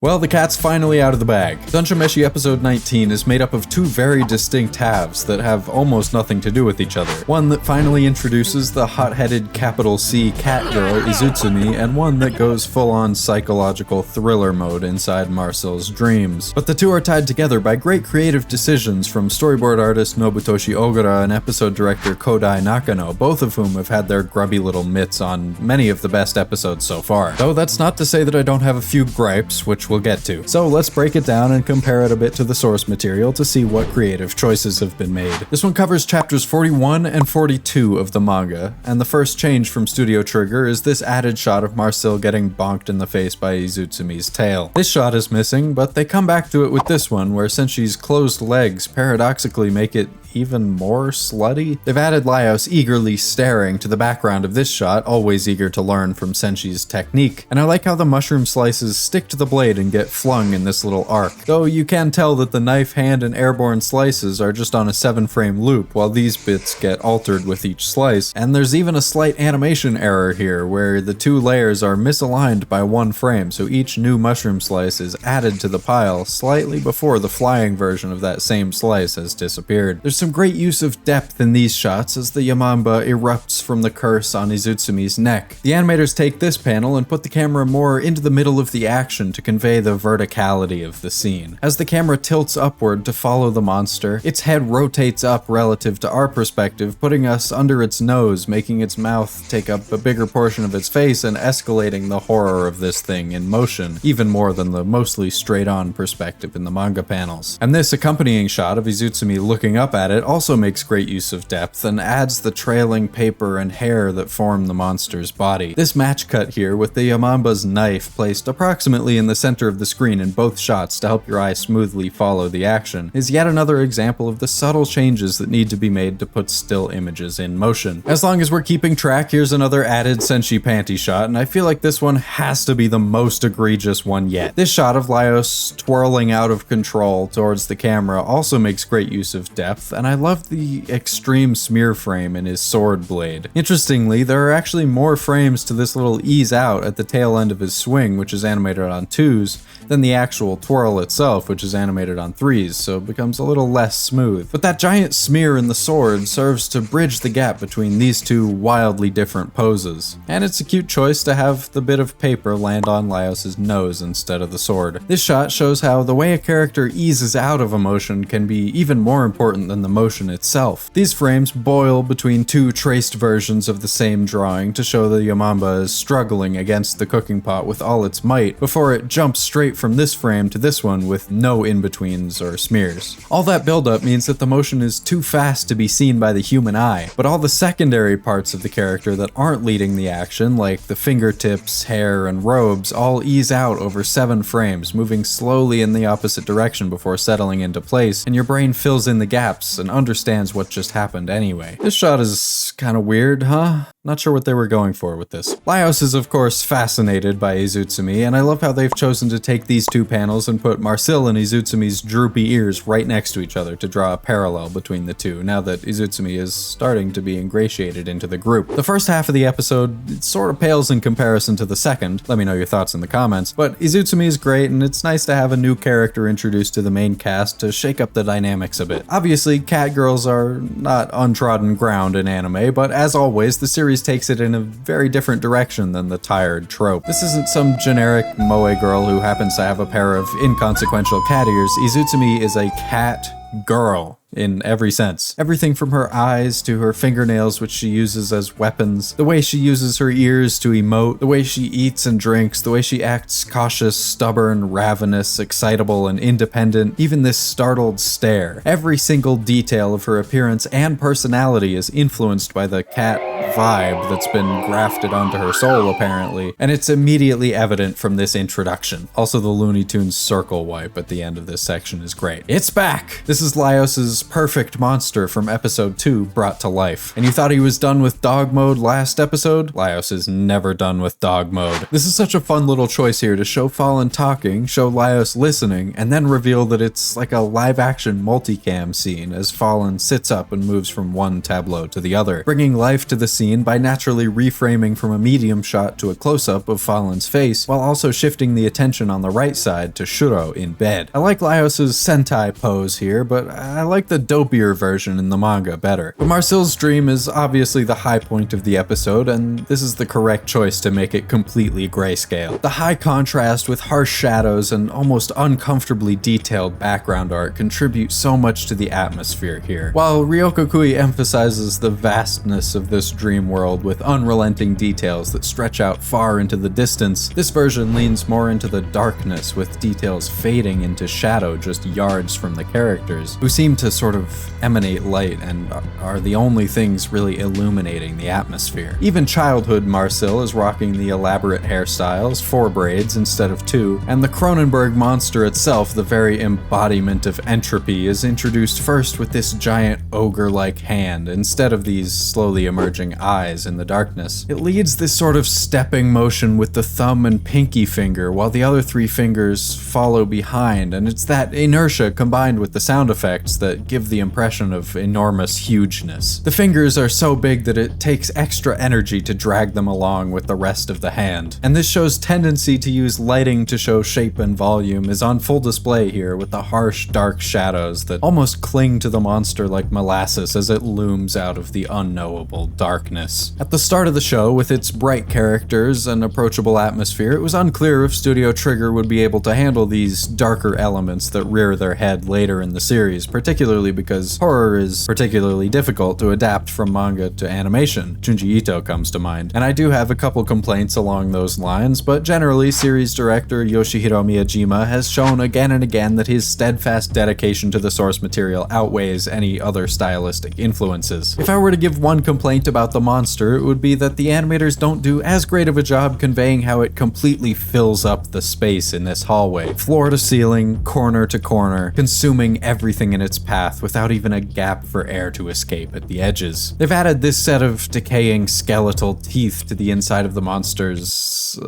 Well, the cat's finally out of the bag. Dunshameshi episode 19 is made up of two very distinct halves that have almost nothing to do with each other. One that finally introduces the hot-headed capital C Catgirl Izutsumi, and one that goes full-on psychological thriller mode inside Marcel's dreams. But the two are tied together by great creative decisions from storyboard artist Nobutoshi Ogura and episode director Kodai Nakano, both of whom have had their grubby little mitts on many of the best episodes so far. Though that's not to say that I don't have a few gripes, which we'll get to. So let's break it down and compare it a bit to the source material to see what creative choices have been made. This one covers chapters 41 and 42 of the manga, and the first change from Studio Trigger is this added shot of Marcel getting bonked in the face by Izutsumi's tail. This shot is missing, but they come back to it with this one, where Senshi's closed legs paradoxically make it even more slutty. They've added Laios eagerly staring to the background of this shot, always eager to learn from Senshi's technique. And I like how the mushroom slices stick to the blade and get flung in this little arc. Though you can tell that the knife, hand, and airborne slices are just on a 7-frame loop, while these bits get altered with each slice. And there's even a slight animation error here, where the two layers are misaligned by 1 frame, so each new mushroom slice is added to the pile slightly before the flying version of that same slice has disappeared. There's some great use of depth in these shots as the Yamanba erupts from the curse on Izutsumi's neck. The animators take this panel and put the camera more into the middle of the action to convey the verticality of the scene. As the camera tilts upward to follow the monster, its head rotates up relative to our perspective, putting us under its nose, making its mouth take up a bigger portion of its face and escalating the horror of this thing in motion, even more than the mostly straight-on perspective in the manga panels. And this accompanying shot of Izutsumi looking up at it also makes great use of depth and adds the trailing paper and hair that form the monster's body. This match cut here with the Yamanba's knife placed approximately in the center of the screen in both shots to help your eye smoothly follow the action is yet another example of the subtle changes that need to be made to put still images in motion. As long as we're keeping track, here's another added Senshi panty shot, and I feel like this one has to be the most egregious one yet. This shot of Laios twirling out of control towards the camera also makes great use of depth, and I love the extreme smear frame in his sword blade. Interestingly, there are actually more frames to this little ease out at the tail end of his swing, which is animated on 2s, than the actual twirl itself, which is animated on 3s, so it becomes a little less smooth. But that giant smear in the sword serves to bridge the gap between these two wildly different poses. And it's a cute choice to have the bit of paper land on Laios' nose instead of the sword. This shot shows how the way a character eases out of emotion can be even more important than the motion itself. These frames boil between two traced versions of the same drawing to show the Yamanba is struggling against the cooking pot with all its might, before it jumps straight from this frame to this one with no in-betweens or smears. All that buildup means that the motion is too fast to be seen by the human eye, but all the secondary parts of the character that aren't leading the action, like the fingertips, hair, and robes, all ease out over 7 frames, moving slowly in the opposite direction before settling into place, and your brain fills in the gaps and understands what just happened anyway. This shot is kinda weird, huh? Not sure what they were going for with this. Laios is of course fascinated by Izutsumi, and I love how they've chosen to take these two panels and put Marcel and Izutsumi's droopy ears right next to each other to draw a parallel between the two, now that Izutsumi is starting to be ingratiated into the group. The first half of the episode, it sort of pales in comparison to the second. Let me know your thoughts in the comments. But Izutsumi is great, and it's nice to have a new character introduced to the main cast to shake up the dynamics a bit. Obviously, catgirls are not untrodden ground in anime, but as always, the series takes it in a very different direction than the tired trope. This isn't some generic moe girl who happens to have a pair of inconsequential cat ears. Izutsumi is a cat girl in every sense. Everything from her eyes to her fingernails, which she uses as weapons, the way she uses her ears to emote, the way she eats and drinks, the way she acts cautious, stubborn, ravenous, excitable, and independent, even this startled stare. Every single detail of her appearance and personality is influenced by the cat vibe that's been grafted onto her soul, apparently, and it's immediately evident from this introduction. Also, the Looney Tunes circle wipe at the end of this section is great. It's back! This is Laios' Laios' perfect monster from episode 2 brought to life. And you thought he was done with dog mode last episode? Laios is never done with dog mode. This is such a fun little choice here to show Fallen talking, show Laios listening, and then reveal that it's like a live-action multicam scene as Fallen sits up and moves from one tableau to the other, bringing life to the scene by naturally reframing from a medium shot to a close-up of Fallen's face, while also shifting the attention on the right side to Shuro in bed. I like Laios' Sentai pose here, but I like the dopier version in the manga better. But Marcel's dream is obviously the high point of the episode, and this is the correct choice to make it completely grayscale. The high contrast with harsh shadows and almost uncomfortably detailed background art contribute so much to the atmosphere here. While Ryoko Kui emphasizes the vastness of this dream world with unrelenting details that stretch out far into the distance, this version leans more into the darkness with details fading into shadow just yards from the characters, who seem to sort of emanate light and are the only things really illuminating the atmosphere. Even childhood Marcel is rocking the elaborate hairstyles, 4 braids instead of 2, and the Cronenberg monster itself, the very embodiment of entropy, is introduced first with this giant ogre-like hand instead of these slowly emerging eyes in the darkness. It leads this sort of stepping motion with the thumb and pinky finger while the other 3 fingers follow behind, and it's that inertia combined with the sound effects that give the impression of enormous hugeness. The fingers are so big that it takes extra energy to drag them along with the rest of the hand, and this show's tendency to use lighting to show shape and volume is on full display here with the harsh, dark shadows that almost cling to the monster like molasses as it looms out of the unknowable darkness. At the start of the show, with its bright characters and approachable atmosphere, it was unclear if Studio Trigger would be able to handle these darker elements that rear their head later in the series, particularly because horror is particularly difficult to adapt from manga to animation. Junji Ito comes to mind. And I do have a couple complaints along those lines, but generally, series director Yoshihiro Miyajima has shown again and again that his steadfast dedication to the source material outweighs any other stylistic influences. If I were to give one complaint about the monster, it would be that the animators don't do as great of a job conveying how it completely fills up the space in this hallway, floor to ceiling, corner to corner, consuming everything in its path without even a gap for air to escape at the edges. They've added this set of decaying skeletal teeth to the inside of the monster's,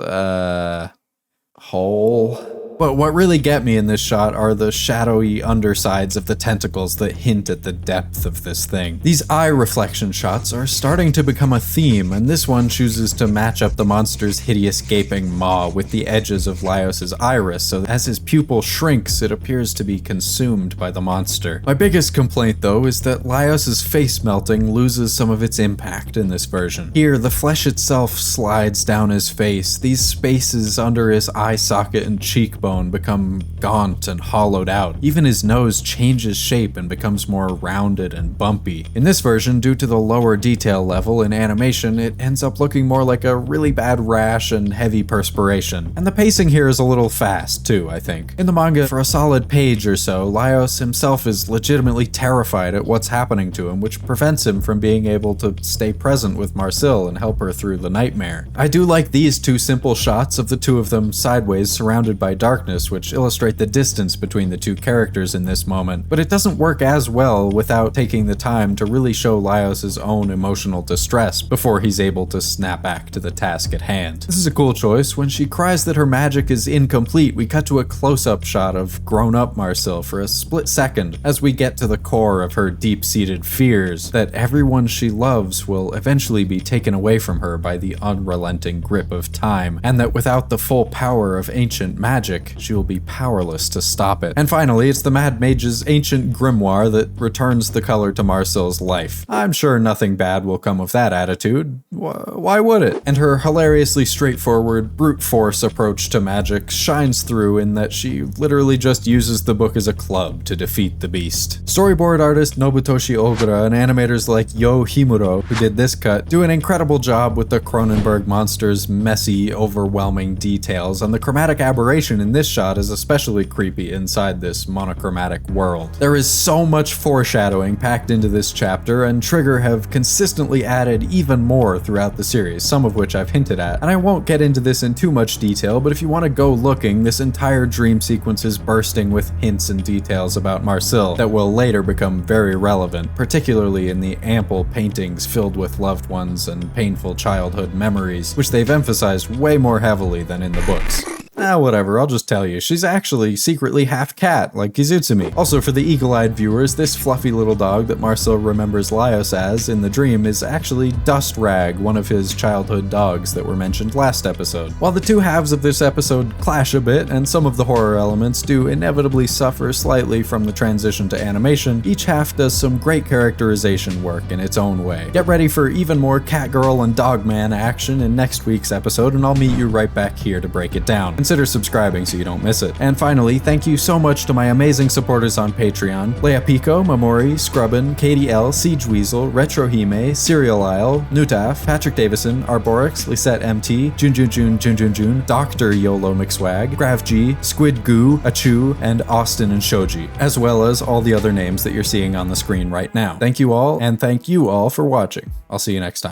hole. But what really get me in this shot are the shadowy undersides of the tentacles that hint at the depth of this thing. These eye reflection shots are starting to become a theme, and this one chooses to match up the monster's hideous gaping maw with the edges of Laios' iris, so as his pupil shrinks, it appears to be consumed by the monster. My biggest complaint, though, is that Laios' face melting loses some of its impact in this version. Here, the flesh itself slides down his face. These spaces under his eye socket and cheekbone become gaunt and hollowed out. Even his nose changes shape and becomes more rounded and bumpy. In this version, due to the lower detail level in animation, it ends up looking more like a really bad rash and heavy perspiration. And the pacing here is a little fast, too, I think. In the manga, for a solid page or so, Laios himself is legitimately terrified at what's happening to him, which prevents him from being able to stay present with Marcel and help her through the nightmare. I do like these 2 simple shots of the 2 of them sideways surrounded by darkness, which illustrate the distance between the 2 characters in this moment, but it doesn't work as well without taking the time to really show Laios' own emotional distress before he's able to snap back to the task at hand. This is a cool choice. When she cries that her magic is incomplete, we cut to a close-up shot of grown-up Marcel for a split second as we get to the core of her deep-seated fears that everyone she loves will eventually be taken away from her by the unrelenting grip of time, and that without the full power of ancient magic, she will be powerless to stop it. And finally, it's the Mad Mage's ancient grimoire that returns the color to Marcel's life. I'm sure nothing bad will come of that attitude. Why would it? And her hilariously straightforward, brute force approach to magic shines through in that she literally just uses the book as a club to defeat the beast. Storyboard artist Nobutoshi Ogura and animators like Yo Himuro, who did this cut, do an incredible job with the Cronenberg monster's messy, overwhelming details, and the chromatic aberration in and this shot is especially creepy inside this monochromatic world. There is so much foreshadowing packed into this chapter, and Trigger have consistently added even more throughout the series, some of which I've hinted at. And I won't get into this in too much detail, but if you want to go looking, this entire dream sequence is bursting with hints and details about Marcille that will later become very relevant, particularly in the ample paintings filled with loved ones and painful childhood memories, which they've emphasized way more heavily than in the books. Whatever, I'll just tell you, she's actually secretly half cat, like Kizutsumi. Also, for the eagle-eyed viewers, this fluffy little dog that Marcille remembers Laios as in the dream is actually Dust Rag, one of his childhood dogs that were mentioned last episode. While the two halves of this episode clash a bit, and some of the horror elements do inevitably suffer slightly from the transition to animation, each half does some great characterization work in its own way. Get ready for even more Catgirl and Dogman action in next week's episode, and I'll meet you right back here to break it down. Consider subscribing so you don't miss it. And finally, thank you so much to my amazing supporters on Patreon: Leia Pico, Mamori, Scrubbin, Katie L, Siege Weasel, Retro Hime, Serial Isle, Nutaf, Patrick Davison, Arborix, Lisette MT, Jun, Dr. YOLO McSwag, Grav G, Squid Goo, Achu, and Austin and Shoji, as well as all the other names that you're seeing on the screen right now. Thank you all, and thank you all for watching. I'll see you next time.